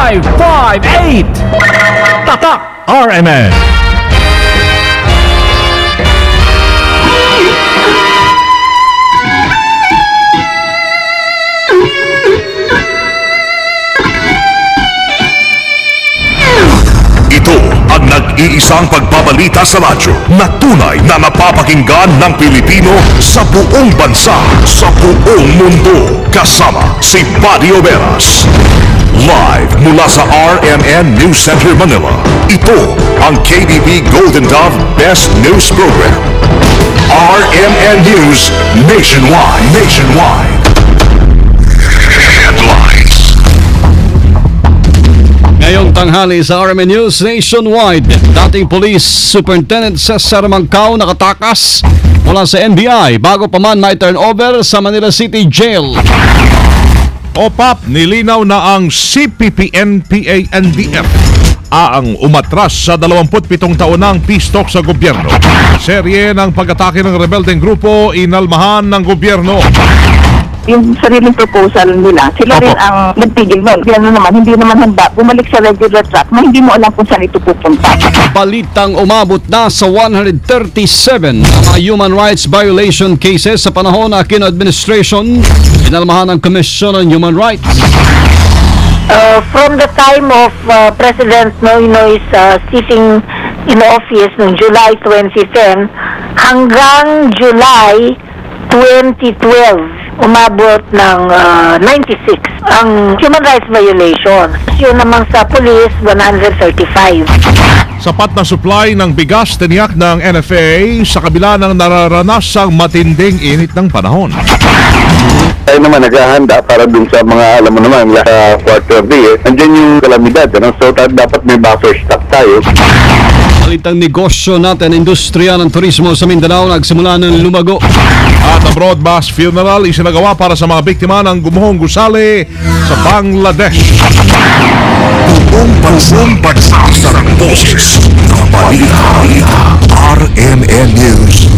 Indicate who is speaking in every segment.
Speaker 1: 558. Tatak RMN.
Speaker 2: Ito ang nag-iisang pagbabalita sa radyo na tunay na napapakinggan ng Pilipino sa buong bansa, sa buong mundo. Kasama si Buddy Oberas. Live mula sa RMN News Center, Manila. Ito ang KBP Golden Dove Best News Program. RMN News Nationwide. Headlines.
Speaker 3: Ngayong tanghali sa RMN News Nationwide, dating Police Superintendent Cesar Mancao nakatakas mula sa NBI bago pa man may turnover sa Manila City Jail.
Speaker 4: OPAP, nilinaw na ang CPP-NPA-NDF ang umatras sa 27 taon ng peace talk sa gobyerno. Serye ng pag-atake ng rebeldeng grupo inalmahan ng gobyerno.
Speaker 5: Yung sariling proposal nila, sila rin ang nagpigil nun. Yan naman, hindi naman handa bumalik sa regular track na hindi mo alam kung saan ito pupunta.
Speaker 3: Balitang umabot na sa 137 ang mga human rights violation cases sa panahon na Administration inalmahan ng Commission on Human Rights.
Speaker 5: From the time of President Noynoy's sitting in office noong July 2010 hanggang July 2012, umabot ng 96 ang human rights violation. Yun naman sa police, 135.
Speaker 4: Sapat na supply ng bigas tiniyak ng NFA sa kabila ng nararanasang matinding init ng panahon.
Speaker 6: Tayo naman naghahanda para dun sa mga, alam mo naman, quarter of the year. Andiyan yung kalamidad, so dapat may buffer stock tayo.
Speaker 3: Balitang negosyo natin, industriya ng turismo sa Mindanao nagsimula ng lumago.
Speaker 4: At ang broadcast funeral isinagawa para sa mga biktima ng gumuhong gusali sa Bangladesh.
Speaker 2: Buong bansa sa boses ng balita. RMN News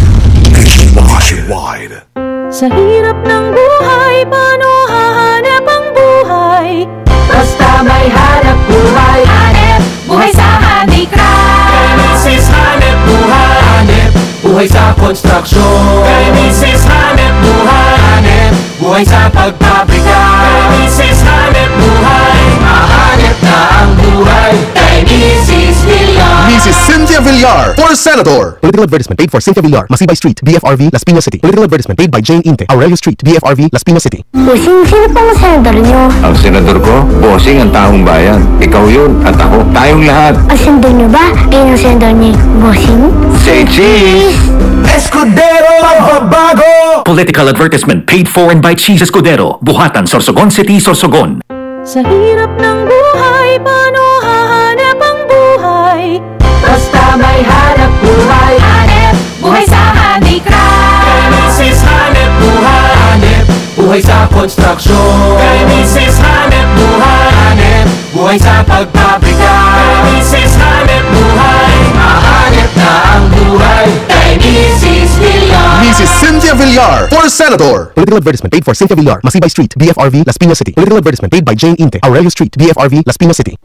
Speaker 2: Nationwide.
Speaker 7: Sa hirap ng buhay, paano hahanap ang buhay? Basta may hanap buhay. Hanep buhay sa handicraft. Kay Mrs. Hanep buhay. Hanep buhay sa konstruksyon. Kay Mrs. Hanep buhay. Hanep buhay sa pagpabrika. Kay Mrs. Hanep buhay. Mahanep na ang buhay. Kay Mrs. Villar.
Speaker 8: Mrs. Cynthia Villar for Senator. Political advertisement paid for Cynthia Villar, Masibay Street, BFRV, Las Piñas City. Political advertisement paid by Jane Inte, Aurelio Street, BFRV, Las Piñas City.
Speaker 7: Bossing, sino pong senador nyo?
Speaker 6: Ang senador ko, bossing ang taong bayan. Ikaw yun at ako. Tayong lahat.
Speaker 7: Ang senador nyo ba? Yung senador ni Bossing?
Speaker 6: Say cheese!
Speaker 8: Escudero magbabago!
Speaker 1: Political advertisement paid for and by Cheese Escudero, Buhatan, Sorsogon City, Sorsogon.
Speaker 7: Sa hirap ng buhay, paano hahanap ang buhay? Basta may hanap buhay. Hanep buhay sa handicraft. Kay Mrs. Hanep buhay. Hanep buhay sa konstruksyon. Kay Mrs. Hanep buhay. Hanep buhay sa pagpabrika. Kay Mrs. Hanep buhay. Mahanep na ang buhay. Kay Mrs. Villar.
Speaker 8: Mrs. Cynthia Villar for Senator. Political advertisement paid for Cynthia Villar, Masibay Street, BFRV, Las Piñas City. Political advertisement paid by Jane Inte, Aurelio Street, BFRV, Las Piñas City.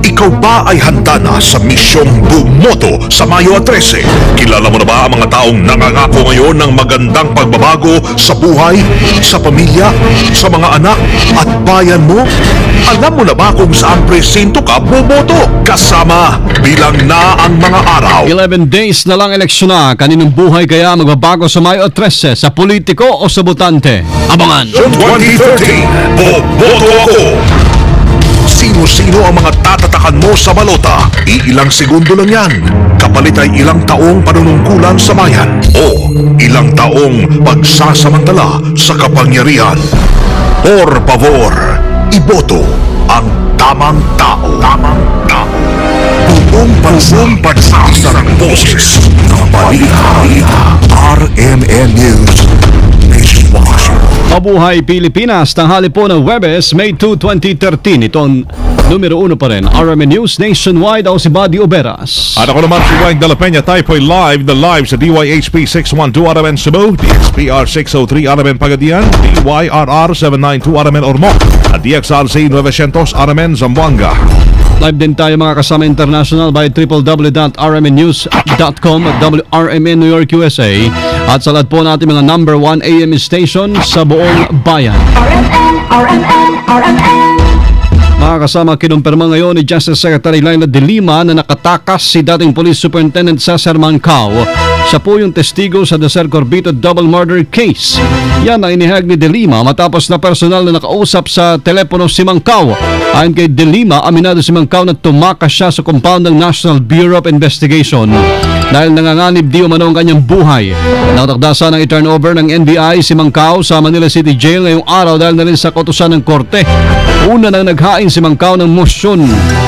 Speaker 2: Ikaw ba ay handa na sa misyong bumoto sa Mayo 13? Kilala mo na ba ang mga taong nangangako ngayon ng magandang pagbabago sa buhay, sa pamilya, sa mga anak at bayan mo? Alam mo na ba kung saan presinto ka boboto? Kasama bilang na ang mga araw.
Speaker 3: 11 days na lang eleksyon na. Kaninong buhay kaya magbabago sa Mayo 13? Sa politiko o sa botante? Abangan!
Speaker 2: 2013, boboto ako! Sino-sino ang mga tatatakan mo sa balota? Ilang segundo lang yan. Kapalit ay ilang taong panunungkulan sa bayan o ilang taong pagsasamantala sa kapangyarihan. Por favor, iboto ang tamang tao. Tamang tao. Buong bansa sa boses ng balita. RMN News Nationwide.
Speaker 3: Mabuhay Pilipinas, tanghali po ng Huwebes, May 2, 2013. Itong Numero 1 pa rin, RMN News Nationwide. Ako si Buddy Oberas.
Speaker 4: At ako naman si Wang De La Peña. Tayo po'y live sa DYHP 612 RMN Cebu, DXPR 603 RMN Pagadian, DYRR 792 RMN Ormoc, at DXRC 900 RMN Zamboanga.
Speaker 3: Live din tayo mga kasama international by www.rmnnews.com at WRMN New York, USA. At sa lahat po natin mga number 1 AM station sa buong bayan. Mga kasama, kinumpirma ngayon ni Justice Secretary Laila De Lima na nakatakas si dating Police Superintendent Cesar Mancao. Siya po yung testigo sa Desir Corbito double murder case. Yan ang inihayag ni De Lima matapos na personal na nakausap sa telepono si Mancao. Ayon kay De Lima, aminado si Mancao na tumakas siya sa compound ng National Bureau of Investigation dahil nanganganib di umano ang kanyang buhay. Natakdasa ng i-turnover ng NBI si Mancao sa Manila City Jail ngayong araw dahil na rin sa kautusan ng korte. Una nang naghain si Mancao ng motion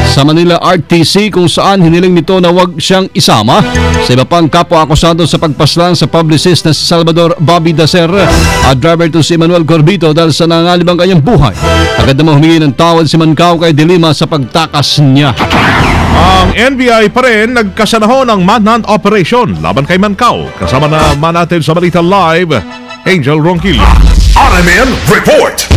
Speaker 3: sa Manila RTC kung saan hiniling nito na wag siyang isama sa iba pang kapwa-akusado sa pagpaslang sa publicist na si Salvador Bobby Dacer at driver to si Manuel Corbito dahil sa nangangalib ang kanyang buhay. Agad naman humingi ng tawad si Mancao kay De Lima sa pagtakas niya.
Speaker 4: Ang NBI pa rin nagkasanahon ng manhunt operation laban kay Mancao. Kasama naman natin sa Balita Live, Angel Ronquillo.
Speaker 2: RMN Report.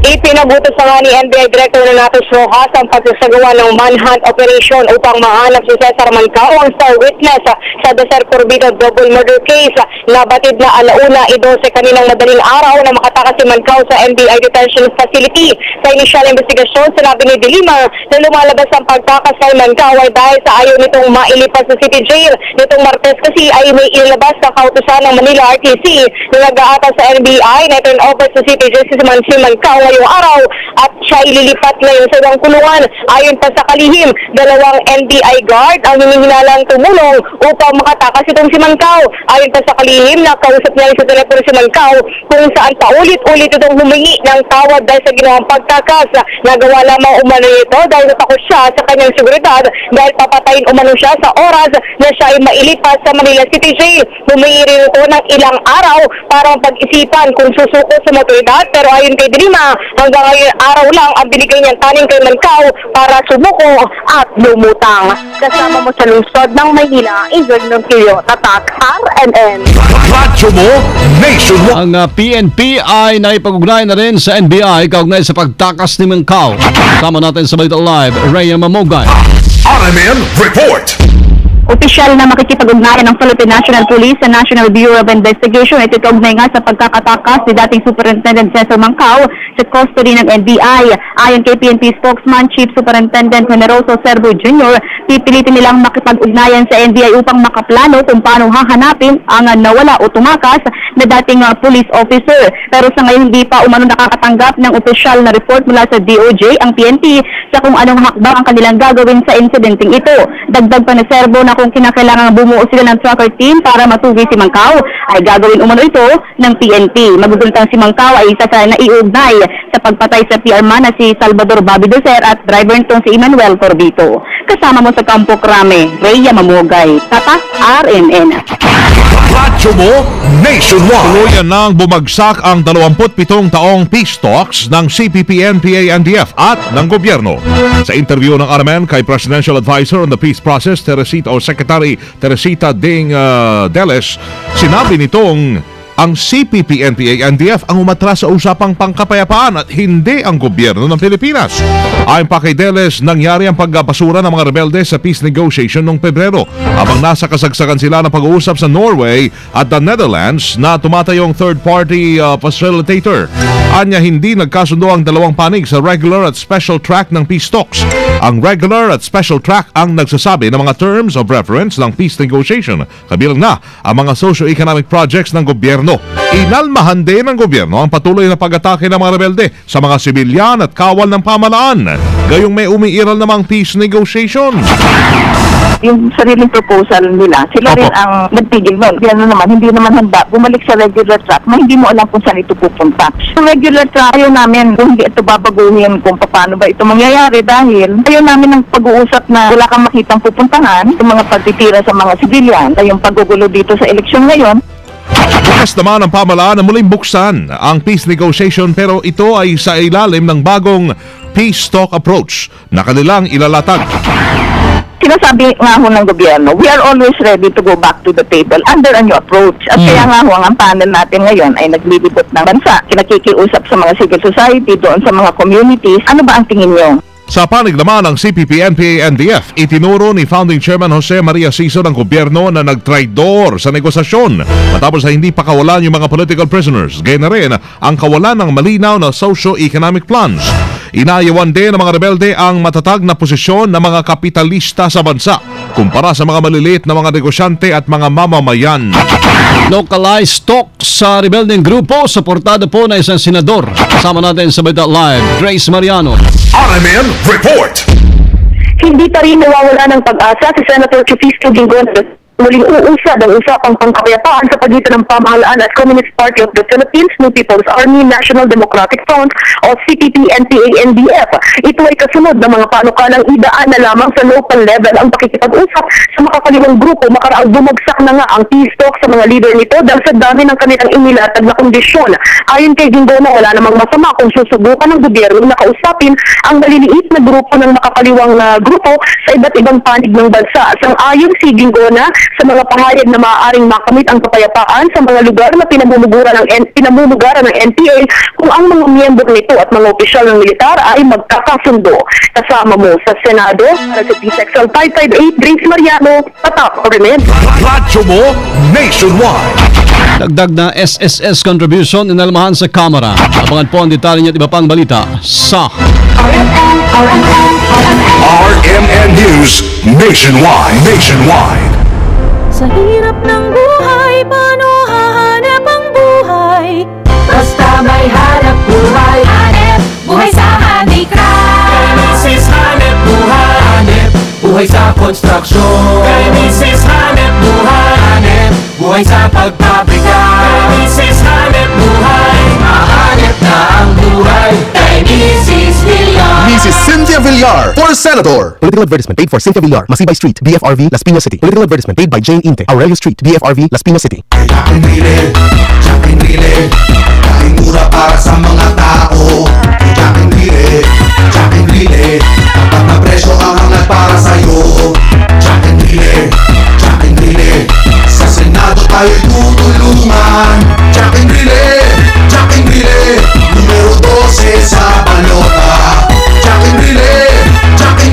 Speaker 5: Ipinabutos na nga ni NBI Director Renato Rojas ang pagsasagawa ng manhunt operation upang mahanap si Cesar Mancao, ang star witness sa Desir Corbito double murder case. Nabatid na 1:12 kaninang madaling araw na makatakas si Mancao sa NBI Detention Facility. Sa inisyal investigasyon, sinabi ni De Lima na lumalabas ang pagtakas kay Mancao ay dahil sa ayaw nitong mailipas sa City Jail. Nitong Martes kasi ay may ilabas sa kautusan ng Manila RTC na nag-aatas sa NBI na turn over sa City Jail si Mancao ngayong araw at siya ililipat ngayon sa ibang kulungan. Ayon pa sa kalihim, 2 NBI guard ang hinihinalang tumulong upang makatakas itong si Mancao. Ayon pa sa kalihim, nakausap niya sa telepono si Mancao kung saan paulit-ulit itong humingi ng tawad dahil sa ginawang pagtakas. Nagawa lamang umano ito dahil natakot siya sa kanyang seguridad dahil papatayin umano siya sa oras na siya ay mailipas sa Manila City Jail. Humingi rin ito ng ilang araw para pag-isipan kung susuko sa motoridad, pero ayon kay De Lima, hanggang ngayon araw lang ang binigay niyang taning kay Mancao para sumuko at lumutang. Kasama mo sa lungsod ng Maynila, Angel Ronquillo, Tatak, RMN.
Speaker 2: Radyo mo Nationwide.
Speaker 3: Ang PNP ay naipag-ugnay na rin sa NBI kaugnay sa pagtakas ni Mancao. Kasama natin sa Balita Live, Rhea Mamogay.
Speaker 2: RMN Report.
Speaker 5: Opisyal na makikipag-ugnayan ng Philippine National Police sa National Bureau of Investigation ay titugnay nga sa pagkakatakas ni dating Superintendent Cesar Mancao sa custody ng NBI. Ayon kay PNP spokesman Chief Superintendent Generoso Servo Jr., pipilitin nilang makipag-ugnayan sa NBI upang makaplano kung paano hahanapin ang nawala o tumakas na dating police officer. Pero sa ngayon hindi pa umano nakakatanggap ng opisyal na report mula sa DOJ ang PNP sa kung anong hakbang ang kanilang gagawin sa incidenting ito. Dagdag pa na Servo na kung kinakailangan bumuo sila ng tracker team para matugi si Mancao, ay gagawin umano ito ng PNP. Magugultang si Mancao ay isa sa naiugnay sa pagpatay sa PR man na si Salvador Bobby Dacer at driver nitong si Emmanuel Corbito. Kasama mo sa Campo Crame, Rhea Mamogay, Tatak, RMN.
Speaker 2: Radyo mo Nationwide.
Speaker 4: Tuluyan nang bumagsak ang 27 taong peace talks ng CPP, NPA, NDF at ng gobyerno. Sa interview ng RMN kay Presidential Advisor on the Peace Process, Secretary Teresita Ding Deles, sinabi nitong ang CPP, NPA, NDF ang umatras sa usapang pangkapayapaan at hindi ang gobyerno ng Pilipinas. Ayon pa kay Deles, nangyari ang pagbasura ng mga rebelde sa peace negotiation noong Pebrero habang nasa kasagsagan sila ng pag-uusap sa Norway at the Netherlands na tumatayong third-party facilitator. Anya, hindi nagkasundo ang dalawang panig sa regular at special track ng peace talks. Ang regular at special track ang nagsasabi ng mga terms of reference ng peace negotiation, kabilang na ang mga socio-economic projects ng gobyerno. Inalmahan din ng gobyerno ang patuloy na pag-atake ng mga rebelde sa mga sibilyan at kawal ng pamahalaan, gayong may umiiral namang peace negotiation.
Speaker 5: Yung sariling proposal nila, sila rin ang nagpigil nun. Kaya hindi naman handa bumalik sa regular track na hindi mo alam kung saan ito pupunta. Sa regular track, ayaw namin kung hindi ito babaguhin kung paano ba ito mangyayari dahil ayaw namin ng pag-uusap na wala kang makitang pupuntahan, yung mga pagtitira sa mga sibilyan, yung paggugulo dito sa eleksyon ngayon.
Speaker 4: Bukas naman ang pamahalaan na muling buksan ang peace negotiation pero ito ay sa ilalim ng bagong peace talk approach na kanilang ilalatag.
Speaker 5: Sinasabi nga ho ng gobyerno, we are always ready to go back to the table under a new approach. At kaya nga ho, ang panel natin ngayon ay naglilibot ng bansa. Kinakikiusap sa mga civil society, doon sa mga communities. Ano ba ang tingin nyo?
Speaker 4: Sa panig naman ng CPP-NPA-NDF, itinuro ni Founding Chairman Jose Maria Siso ng gobyerno na nagtraidor sa negosasyon matapos na hindi pa kawalan yung mga political prisoners. Gaya na rin ang kawalan ng malinaw na socio-economic plans. Inayawan din ng mga rebelde ang matatag na posisyon ng mga kapitalista sa bansa kumpara sa mga maliliit na mga negosyante at mga mamamayan.
Speaker 3: Localized talk sa rebelding grupo, suportado po na isang senador. Kasama natin sa Balita Live, Grace Mariano.
Speaker 2: RMN Report.
Speaker 5: Hindi pa rin nawawala ng pag-asa si Senator Chufisto Gingon muling uusad ang usapang pangkapayapaan sa pagitan ng pamahalaan at Communist Party of the Philippines, New People's Army, National Democratic Front o CPP-NPA-NDF. Ito ay kasunod ng mga panukalang idaan na lamang sa local level ang pakikipag-usap sa makakaliwang grupo makaraang bumagsak na nga ang peace talk sa mga leader nito dahil sa dami ng kanilang inilatag na kondisyon. Ayon kay Ginggona, wala namang masama kung susubukan ng gobyerno na kausapin ang maliliit na grupo ng makakaliwang grupo sa iba't ibang panig ng bansa. Sang-ayon si Ginggona sa mga pahayag na maaaring makamit ang kapayapaan sa mga lugar na pinamumugaran ng NPA kung ang mga miyembro nito at mga opisyal ng militar ay magkakasundo. Kasama mo sa Senado, para sa PSEXL 558, Grace Mariano, Patap, RMN.
Speaker 2: Radyo mo nationwide.
Speaker 3: Dagdag na SSS contribution inalmahan sa Kamara. Abangan po ang detalye at iba pang balita sa
Speaker 2: RMN News Nationwide.
Speaker 7: Sa hirap ng buhay, paano hahanap ang buhay? Basta may hanap buhay. Hanep buhay sa handicraft. Kay Mrs. Hanep buhay. Hanep buhay sa konstruksyon. Kay Mrs. Hanep buhay. Hanep buhay sa pagpabrika. Kay Mrs. Hanep buhay. Mahanep na ang buhay. Kay Mrs. Villar.
Speaker 8: Mrs. Cynthia Villar for Senator. Political advertisement paid for Cynthia Villar, Masibay Street, BFRV, Las Piñas City. Political advertisement paid by Jane Inte, Aurelio Street, BFRV, Las Piñas City.
Speaker 9: Jack and Rile, kahit mura para sa mga tao. Jack and Rile, tapat na presyo ang hangat para sa'yo. Jack and Rile, sa Senado tayo'y tutulungan. Jack and Rile, numero 12 sa balota. Jack and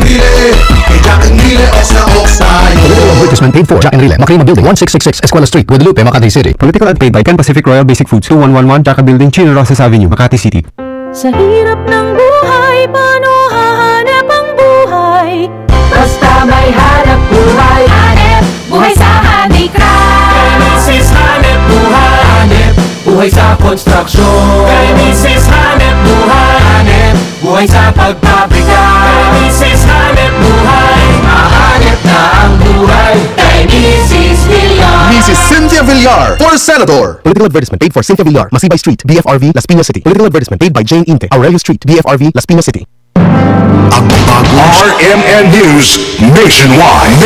Speaker 9: Rile, kay Jack and Rile, ox na ox tayo.
Speaker 10: Political advertisement paid for Jack and Rile, Macrima Building, 1666 Escuela Street, Guadalupe, Makati City. Political ad paid by Pan Pacific Royal Basic Foods, 2111 Jaca Building, Chino Rosas Avenue, Makati City.
Speaker 7: Sa hirap ng buhay, paano hahanap ang buhay? Basta may hanap buhay. Hanep buhay sa handicraft. Kay Mrs. Hanep buhay. Hanep buhay sa konstruksyon. Kay Mrs. Hanep buhay. Hanep buhay sa pagpabrika. Kay Mrs. Hanep buhay. Mahanep na ang buhay. Kay Mrs. Villar.
Speaker 8: Mrs. Cynthia Villar for Senator. Political advertisement paid for Cynthia Villar, Masibay Street, BFRV, Las Piñas City. Political advertisement paid by Jane Inte, Aurelio Street, BFRV, Las Piñas City.
Speaker 2: Ang bagong RMN News Nationwide.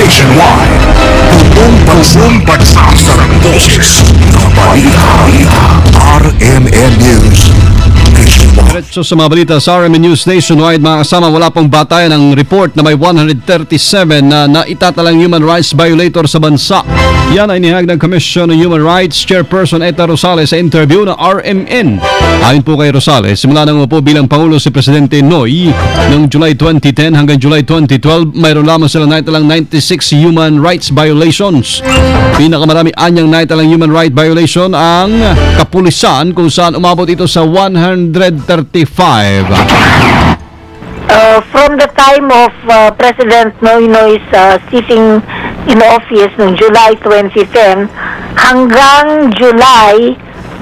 Speaker 2: Buong pagsasarang boses ng balita. RMN News Nationwide.
Speaker 3: Diretso sa mga balita sa RMN News Nationwide, mga kasama, wala pong batayan ng report na may 137 na naitatalang human rights violator sa bansa. Yan ay nihag ng Commission on Human Rights Chairperson Eta Rosales sa interview na RMN. Ayon po kay Rosales, simula nang upo bilang Pangulo si Presidente Noy noong July 2010 hanggang July 2012, mayroon lamang silang naitalang 96 human rights violations. Pinakamarami anyang naitalang human rights violation ang kapulisan, kung saan umabot ito sa 135.
Speaker 5: From the time of President Noynoy's sitting in office noong July 2010 hanggang July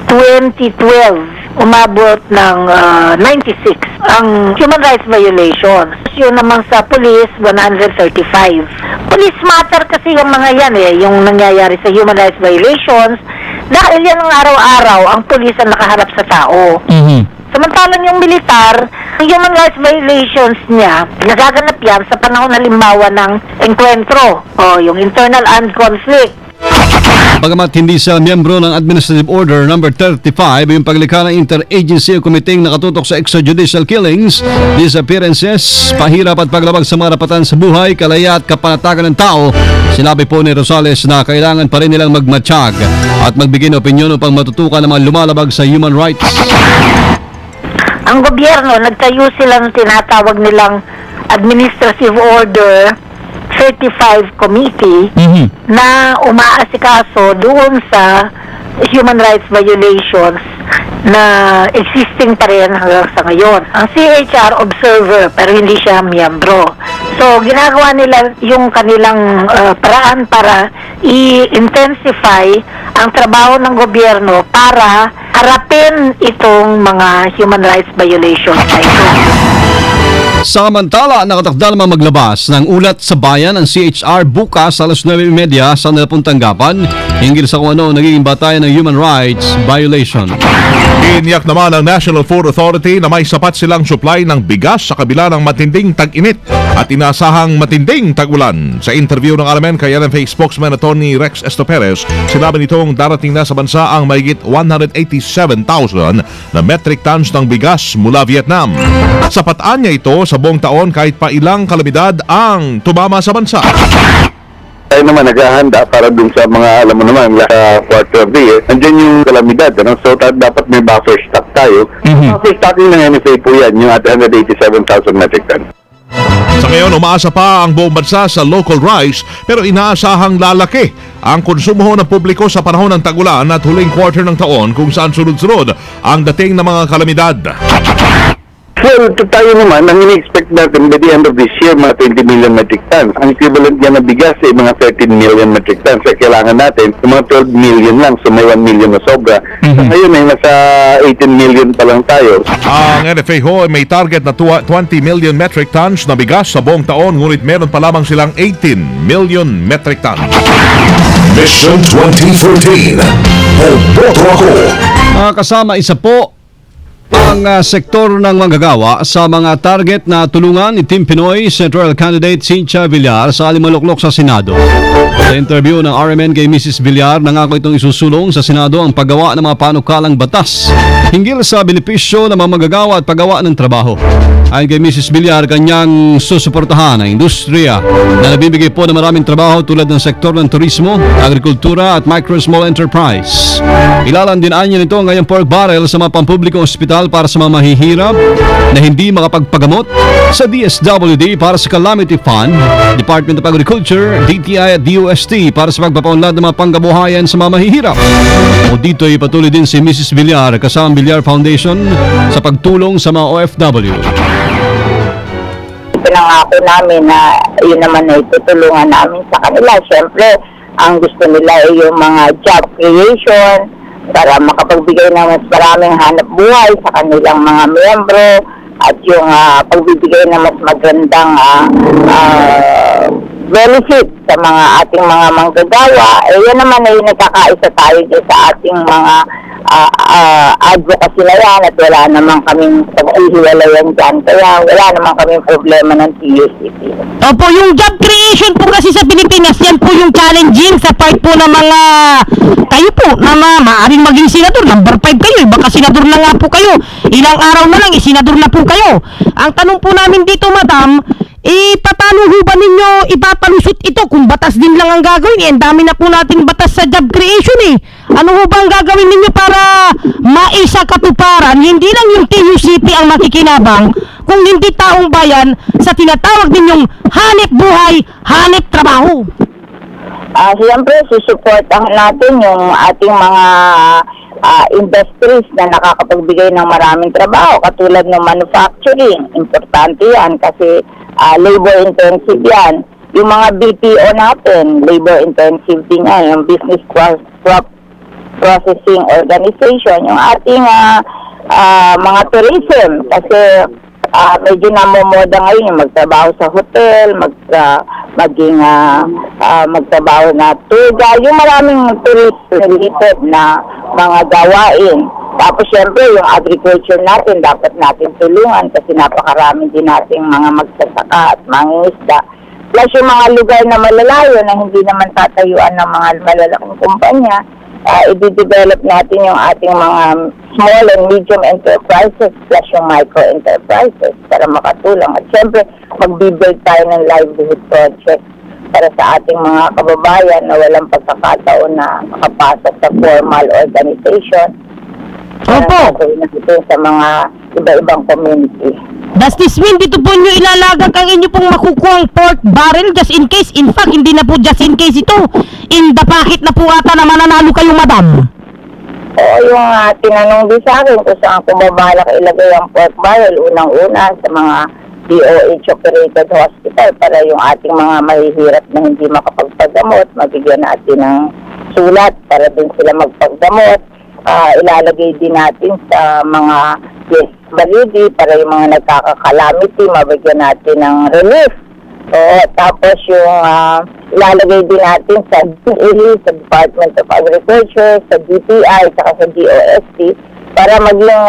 Speaker 5: 2012, umabot ng 96 ang human rights violations. Yun naman sa police, 135. Police matter kasi yung mga yan yung nangyayari sa human rights violations dahil yan ang araw-araw ang police ang nakaharap sa tao. Samantalang yung militar, ang human rights violations niya, nagaganap yan sa panahon halimbawa ng enkwentro o yung internal armed conflict.
Speaker 3: Bagamat hindi siya miyembro ng Administrative Order No. 35, yung paglikha ng Interagency Committee nakatutok sa extrajudicial killings, disappearances, pahirap at paglabag sa mga rapatan sa buhay, kalaya at kapanatagan ng tao, sinabi po ni Rosales na kailangan pa rin nilang magmatsyag at magbigay ng opinyon upang matutukan ng mga lumalabag sa human rights.
Speaker 5: Ang gobyerno, nagtayo sila ng tinatawag nilang Administrative Order 35 Committee na umaasikaso doon sa human rights violations na existing pa rin hanggang sa ngayon. Ang CHR observer pero hindi siya miyembro. So ginagawa nila yung kanilang paraan para i-intensify ang trabaho ng gobyerno para harapin itong mga human rights violations na ito.
Speaker 3: Samantala, nakatakda naman maglabas ng ulat sa bayan ng CHR bukas alas 9:30 sa nilapong tanggapan hinggil sa kung ano nagiging batayan ng human rights violation.
Speaker 4: Iniyak naman ng National Food Authority na may sapat silang supply ng bigas sa kabila ng matinding tag-init at inasahang matinding tag-ulan. Sa interview ng Alamen kay NFA spokesman Atty. Rex Estoperez, sinabi nitong darating na sa bansa ang mahigit 187,000 na metric tons ng bigas mula Vietnam. Sapatan niya ito sa buong taon kahit pa ilang kalamidad ang tumama sa bansa.
Speaker 6: Tayo naman naghahanda para dun sa mga, alam mo naman, quarter of the year. Nandiyan yung kalamidad, so dapat may buffer stock tayo. Buffer stocking ng NFA po yan, yung at 187,000 metric tons.
Speaker 4: Sa ngayon, umaasa pa ang buong bansa sa local rice pero inaasahang lalaki ang konsumo ng publiko sa panahon ng tag-ulan at huling quarter ng taon kung saan sunod-sunod ang dating ng mga kalamidad.
Speaker 6: Well, tayo naman, ang ini-expect natin by the end of this year, mga 20 million metric tons. Ang equivalent yan na bigas ay mga 13 million metric tons. Kaya kailangan natin, mga 12 million lang, so may 1 million na sobra. So ngayon ay nasa 18 million pa lang tayo.
Speaker 4: Ang NFA ho ay may target na 20 million metric tons na bigas sa buong taon, ngunit meron pa lamang silang 18 million metric tons.
Speaker 2: Mission 2014. Boboto ako.
Speaker 3: Mga kasama, isa po ang sektor ng manggagawa sa mga target na tulungan ni Team Pinoy Senatorial Candidate Cynthia Villar sa alimaluklok sa Senado. Sa interview ng RMN kay Mrs. Villar, nangako itong isusulong sa Senado ang paggawa ng mga panukalang batas hinggil sa benepisyo ng mga manggagawa at paggawa ng trabaho. Ayon kay Mrs. Villar, kanyang susuportahan ang industriya na nabibigay po ng maraming trabaho tulad ng sektor ng turismo, agrikultura at micro-small enterprise. Ilalandinaan niya nito ngayong pork barrel sa mga pampublikong ospital para sa mga mahihirap na hindi makapagpagamot, sa DSWD para sa Calamity Fund, Department of Agriculture, DTI at DOST para sa pagpapaunlad ng mga pangkabuhayan sa mga mahihirap. O dito ay patuloy din si Mrs. Villar kasama Villar Foundation sa pagtulong sa mga OFW.
Speaker 5: Pinangako namin na yun naman ay tutulungan namin sa kanila. Siyempre, ang gusto nila ay yung mga job creation para makapagbigay ng mas maraming hanap buhay sa kanilang mga miyembro at yung pagbibigay ng mas magandang benefit sa mga ating mga manggagawa. Yan naman ay nagkakaisa tayo sa ating mga advocacy na yan at wala naman kaming paghihiwalayan dyan. Kaya wala naman kaming problema ng TUCP.
Speaker 11: Opo, yung job creation po kasi sa Pilipinas, yan po yung challenging sa part po ng mga kayo po na maaaring maging senador. Number 5 kayo, baka senador na nga po kayo. Ilang araw na lang, senador na po kayo. Ang tanong po namin dito, madam, paano ho ba ninyo ipapalusot ito kung batas din lang ang gagawin? Ang dami na po nating batas sa job creation Ano ho ba ang gagawin ninyo para maisa katuparan? Hindi lang yung TUCP ang makikinabang, kung hindi taong bayan sa tinatawag ninyong hanip buhay, hanip trabaho.
Speaker 5: Siyempre, susuportahan natin yung ating mga industries na nakakapagbigay ng maraming trabaho katulad ng manufacturing. Importante yan kasi labor intensive yan. Yung mga BPO natin, labor intensive din yan. Yung business processing organization, yung ating mga tourism kasi medyo namomoda ngayon yung magtrabaho sa hotel, magtrabaho na tour guide, yung maraming tourist-related na mga gawain. Tapos syempre yung agriculture natin, dapat natin tulungan kasi napakarami din nating mga magsasaka at mangingisda. Plus yung mga lugar na malalayo na hindi naman tatayuan ng mga malalaking kumpanya, i-develop natin yung ating mga small and medium enterprises plus yung micro enterprises para makatulong. At syempre, mag-build tayo ng livelihood project para sa ating mga kababayan na walang pagkakataon na makapasok sa formal organization.
Speaker 11: Opo.
Speaker 5: Sa mga iba-ibang community.
Speaker 11: Does this mean dito po nyo ilalagak ang inyo pong makukuhang pork barrel just in case? In fact, hindi na po just in case ito. In the pocket na po ata na mananalo kayo, madam.
Speaker 5: Oo, yung tinanong din sa akin kung saan kumabalak ilagay ang pork barrel, unang-una sa mga DOH-operated hospital para yung ating mga mahihirap na hindi makapagpagamot, mabigyan natin ng sulat para din sila magpaggamot. Ilalagay din natin sa mga balidi para yung mga nagkaka-calamity, mabigyan natin ng relief. Tapos yung ilalagay din natin sa DOE, sa Department of Agriculture, sa DTI, saka sa DOST para maging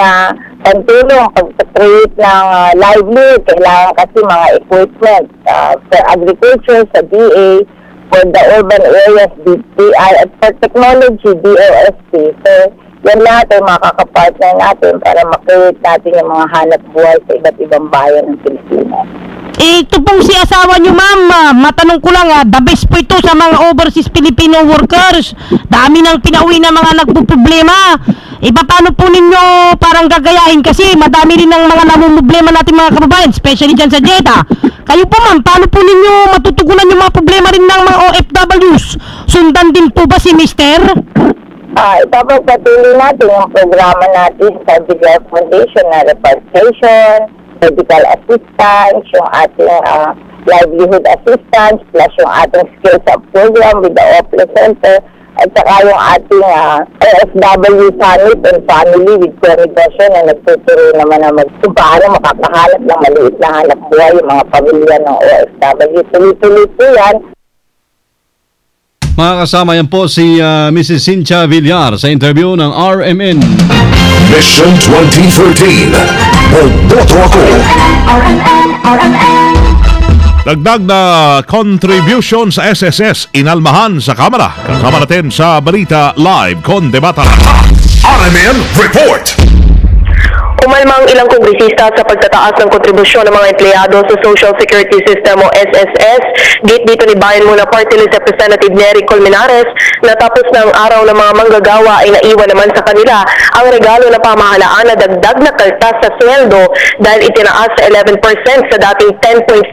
Speaker 5: pantulong pag-create ng livelihood. Kailangan kasi mga equipment for agriculture, sa DA, for the urban areas, DTI, at for technology, DOST. So, yan lahat ay makakapartner natin para makreate natin yung mga hanap buhay sa iba't ibang bayan ng Pilipinas.
Speaker 11: Ito pong si asawa nyo, ma'am. Matanong ko lang, the best po ito sa mga overseas Filipino workers. Dami nang pinauwi na mga nagpuproblema. Paano po ninyo parang gagayahin kasi madami rin ng mga namumblema natin mga kababayan, especially dyan sa Jeddah. Kayo po, ma'am, paano po ninyo matutugunan yung mga problema rin ng mga OFWs? Sundan din po ba si Mister?
Speaker 5: Ipapagpatuloy natin yung programa natin sa Bigla Foundation na repatriation, medical assistance, yung ating livelihood assistance, plus yung ating skills up program with the OPLE Center, at saka yung ating OFW Summit and Family with Coordination na nagtuturo naman na kung paano makakahanap ng maliit na hanap buhay yung mga pamilya ng OFW. Tuloy-tuloy po yan.
Speaker 3: Mga kasama yan po si Mrs. Cynthia Villar sa interview ng RMN.
Speaker 2: Mission 2013. Boboto ako.
Speaker 4: Dagdag na contribution sa SSS inalmahan sa Kamara. Kasama natin sa Balita Live con Debata.
Speaker 2: RMN Report.
Speaker 12: Umalmang ilang kongresista sa pagtataas ng kontribusyon ng mga empleyado sa Social Security System o SSS. Dito ni Bayan Muna Party List Representative Nery Colmenares na tapos ng araw ng mga manggagawa ay naiwan naman sa kanila ang regalo na pamahalaan na dagdag na kaltas sa sweldo dahil itinaas sa 11% sa dating 10.4%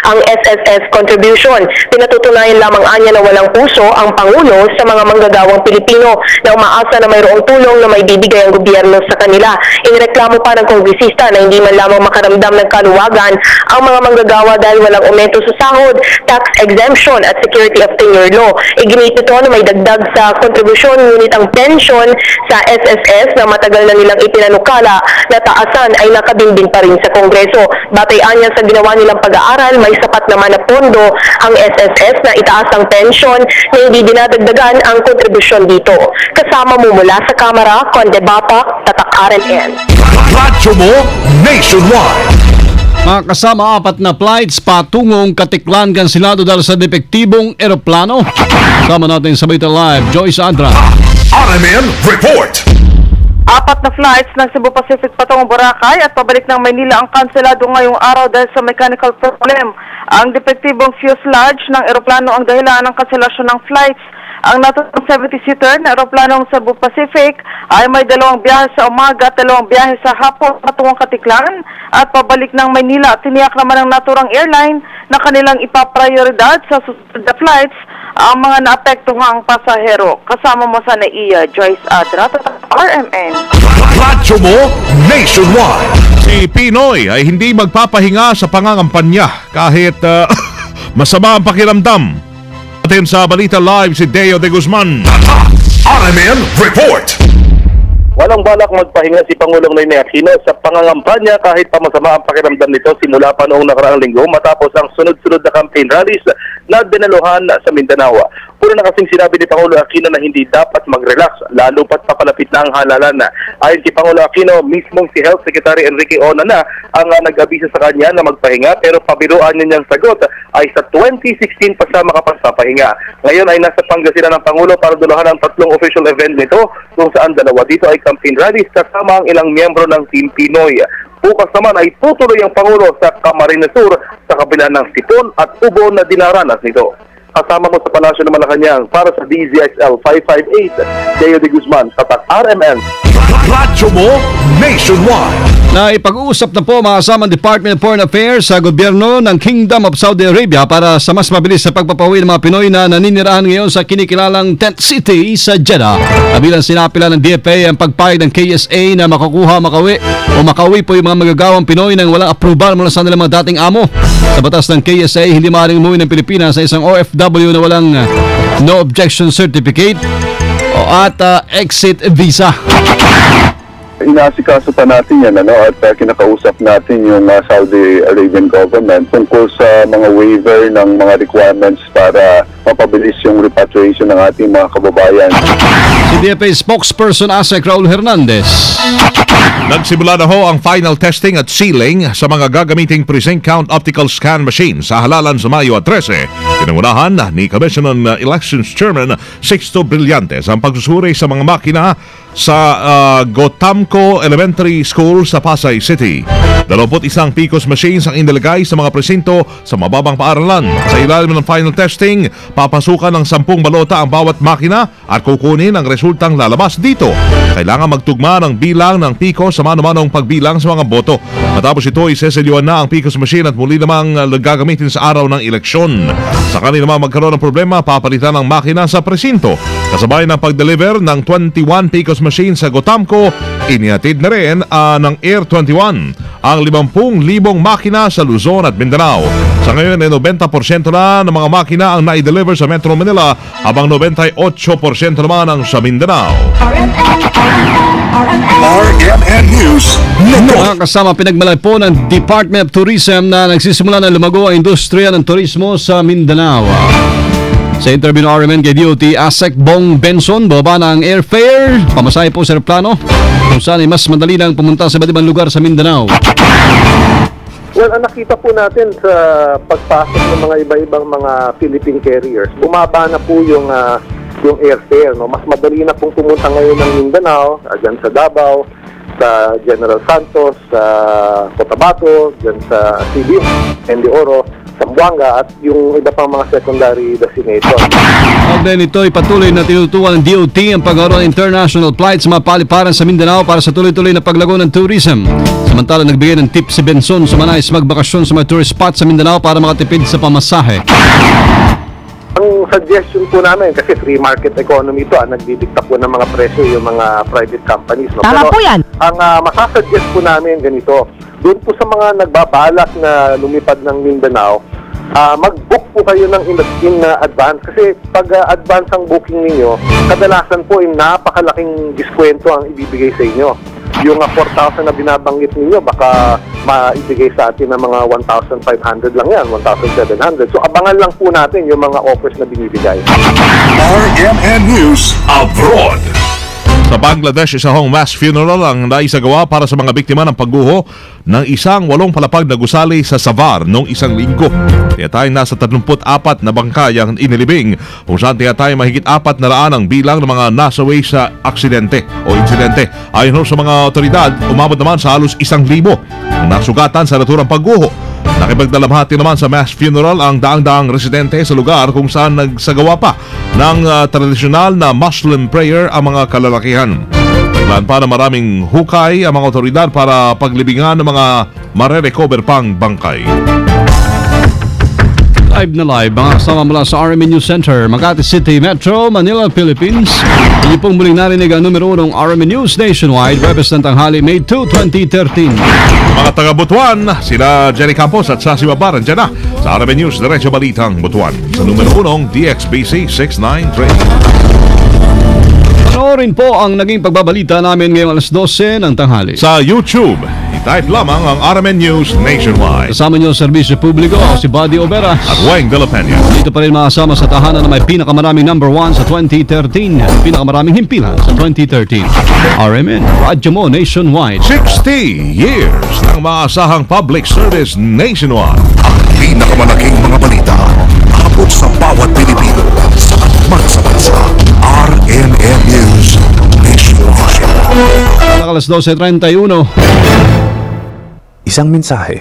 Speaker 12: ang SSS contribution. Pinatutunayan lamang anya na walang puso ang Pangulo sa mga manggagawang Pilipino na umaasa na mayroong tulong na may bibigay ang gobyerno sa kanila. Inireklamo pa ng kongresista na hindi man lamang makaramdam ng kaluwagan ang mga manggagawa dahil walang aumento sa sahod, tax exemption at security of tenure law. Iginit ito na may dagdag sa kontribusyon ngunit ang pension sa SSS na matagal na nilang ipinanukala na taasan ay nakabimbing pa rin sa Kongreso. Batayan niya sa ginawa nilang pag-aaral, may sapat naman na pondo ang SSS na itaas ang pension na hindi dinadagdagan ang kontribusyon dito. Kasama mo mula sa Kamara, Conde Bapak, Tatak RMN.
Speaker 2: Radyo mo nationwide.
Speaker 3: Mga kasama, 4 na flights patungong Katiklan kansilado dahil sa depektibong eroplano. Kasama natin sa Balita Live, Joyce Adra.
Speaker 2: RMN Report.
Speaker 12: 4 na flights ng Cebu Pacific patungong Boracay at pabalik ng Maynila ang kanselado ngayong araw dahil sa mechanical problem. Ang depektibong fuselage ng eroplano ang dahilan ng kanselasyon ng flights. Ang naturang 70-seater na eroplanong Cebu Pacific ay may 2 biyahe sa umaga at 2 biyahe sa hapon patungong Katiklan at pabalik ng Maynila. Tiniyak naman ng naturang airline na kanilang ipaprioridad sa susunod na flights ang mga naapektuhang pasahero. Kasama mo sa NAIA, Joyce Adra, RMN.
Speaker 2: Radyo mo nationwide.
Speaker 4: Si Pinoy ay hindi magpapahinga sa pangangampanya kahit masama ang pakiramdam. Atin sa Balita Live si Deo de Guzman.
Speaker 2: RMN Report.
Speaker 6: Walang balak magpahinga si Pangulong Noynoy Aquino sa pangangampanya kahit pa masama ang pakiramdam nito simula pa noong nakaraang linggo matapos ang sunod-sunod na campaign rallies na dinaluhan sa Mindanao. Puro na kasing sinabi ni Pangulo Aquino na hindi dapat mag-relax, lalo pat papalapit na ang halalan. Ayon kay Pangulo Aquino, mismong si Health Secretary Enrique Ona na ang nag-abisa sa kanya na magpahinga, pero pabiruan niya niyang sagot ay sa 2016 pa siya makapagpapahinga. Ngayon ay nasa Pangasinan ng Pangulo para dulahan ang 3 official event nito, kung saan 2 dito ay campaign rallies kasama ang ilang miyembro ng Team Pinoy. Bukas naman ay tutuloy ang Pangulo sa Camarines Sur sa kabila ng sipon at ubo na dinaranas nito. Kasama mo sa Palasyo ng Malacanang para sa DZXL 558, Deo de Guzman, Tatak RMN.
Speaker 2: Radyo mo nationwide.
Speaker 3: Na ipag-uusap na po mga Department of Foreign Affairs sa gobyerno ng Kingdom of Saudi Arabia para sa mas mabilis sa pagpapawi ng mga Pinoy na naninirahan ngayon sa kinikilalang Tent City sa Jeddah. Kabilang sinapila ng DFA ang pagpayag ng KSA na makauwi po yung mga magagawang Pinoy nang walang approval mula sa nilang mga dating amo. Sa batas ng KSA, hindi maaaring umuwi ng Pilipinas sa isang OFW na walang no objection certificate at exit visa.
Speaker 6: Inaasikaso pa natin yan at kinakausap natin yung Saudi Arabian government tungkol sa mga waiver ng mga requirements para mapabilis yung repatriation ng ating mga kababayan.
Speaker 3: Si DFA spokesperson ASEC Raul Hernandez.
Speaker 4: Nagsimula na ho ang final testing at sealing sa mga gagamiting precinct count optical scan machine sa halalan sa Mayo 13. Pinangunahan ni Commission on Elections Chairman Sixto Brillantes ang pagsusuri sa mga makina sa Gotamco Elementary School sa Pasay City. 21 PICOS machines ang inilagay sa mga presinto sa mababang paaralan. Sa ilalim ng final testing, papasukan ng 10 balota ang bawat makina at kukunin ang resultang lalabas dito. Kailangan magtugma ng bilang ng PICOS sa mano-manong pagbilang sa mga boto. Matapos ito, iseselyuhan na ang PICOS machine at muli namang gagamitin sa araw ng eleksyon. Sa kanila magkaroon ng problema, papalitan ang makina sa presinto. Kasabay ng pag-deliver ng 21 PICOS machine sa Gotamco, inihatid na rin ng Air 21 ang 50,000 makina sa Luzon at Mindanao. Sa ngayon ay 90% na ng mga makina ang na-deliver sa Metro Manila, habang 98% naman ang sa Mindanao.
Speaker 2: RMN News
Speaker 3: Mga kasama, pinagmalay po ng Department of Tourism na nagsisimula na lumago ang industriya ng turismo sa Mindanao. Sa interview ng RMN kay DOT ASEC Bong Benson, baba na ang airfare, pamasahe po sa aeroplano, kung saan ay mas madali lang pumunta sa iba't ibang lugar sa Mindanao.
Speaker 6: Well, ang nakita po natin sa pagpasok ng mga iba-ibang mga Philippine carriers, bumaba na po yung airfare. Mas madali na pong pumunta ngayon ng Mindanao, dyan sa Davao, sa General Santos, sa Cotabato, dyan sa Cebu, Endy Oro, Zamboanga, at yung iba pang mga secondary destination.
Speaker 3: Then ito ay patuloy na tinutukan ng DOT ang pagkaroon ng international flights sa mga paliparan sa Mindanao para sa tuloy-tuloy na paglago ng tourism. Samantala, nagbigay ng tip si Benson sa manais magbakasyon sa mga tourist spots sa Mindanao para makatipid sa pamasahe.
Speaker 6: Ang suggestion po namin, kasi free market economy ito, nagdidikta po ng mga presyo yung mga private companies.
Speaker 11: Tama po yan.
Speaker 6: Ang masasuggest po namin ganito, doon po sa mga nagbabalak na lumipad ng Mindanao, mag-book po kayo in advance, kasi pag advance ang booking ninyo, kadalasan po yung napakalaking diskwento ang ibibigay sa inyo. Yung 4,000 na binabanggit ninyo, baka maibigay sa atin ng mga 1,500 lang yan, 1,700. So abangan lang po natin yung mga offers na binibigay.
Speaker 2: RMN News Abroad.
Speaker 4: Sa Bangladesh, isang mass funeral ang naisagawa para sa mga biktima ng pagguho ng isang 8 palapag na gusali sa Savar noong isang linggo. Tiyatay nasa 34 na bangkay ang inilibing, kung saan tiyatay mahigit 400 ang bilang ng mga nasawi sa aksidente o insidente. Ayon sa mga otoridad, umabot naman sa halos 1,000 ang nasugatan sa naturang pagguho. Nakipagdalamhati naman sa mass funeral ang daang-daang residente sa lugar kung saan nagsagawa pa ng tradisyonal na Muslim prayer ang mga kalalakihan. Naglaan pa na maraming hukay ang mga otoridad para paglibingan ng mga mare-recover pang bangkay.
Speaker 3: Live na live, mga kasama mula sa RMN News Center, Makati City, Metro, Manila, Philippines. Hindi pong muling narinig ang numero 1 ng RMN News Nationwide, Webes ng tanghali, May 2, 2013.
Speaker 4: Mga taga Butuan, sila Jenny Campos at Sassy Babaran dyan na sa RMN News Diretso Balitang Butuan. Sa numero 1, DXBC 693.
Speaker 3: Panoorin po ang naging pagbabalita namin ngayong alas 12 ng tanghali.
Speaker 4: Sa YouTube, i-type lamang ang RMN News Nationwide.
Speaker 3: Kasama niyo sa serbisyo publiko, ako si Buddy Oberas.
Speaker 4: At Weng de la Peña.
Speaker 3: Dito pa rin makasama sa tahanan na may pinakamaraming number 1 sa 2013, pinakamaraming himpilan sa 2013. RMN, radyo mo nationwide.
Speaker 4: 60 years ng maasahang public service nationwide.
Speaker 2: Ang pinakamalaking mga balita abot sa bawat Pilipino sa atman sa bansa. RMN News Nationwide.
Speaker 3: Alas 12:31.
Speaker 8: Isang mensahe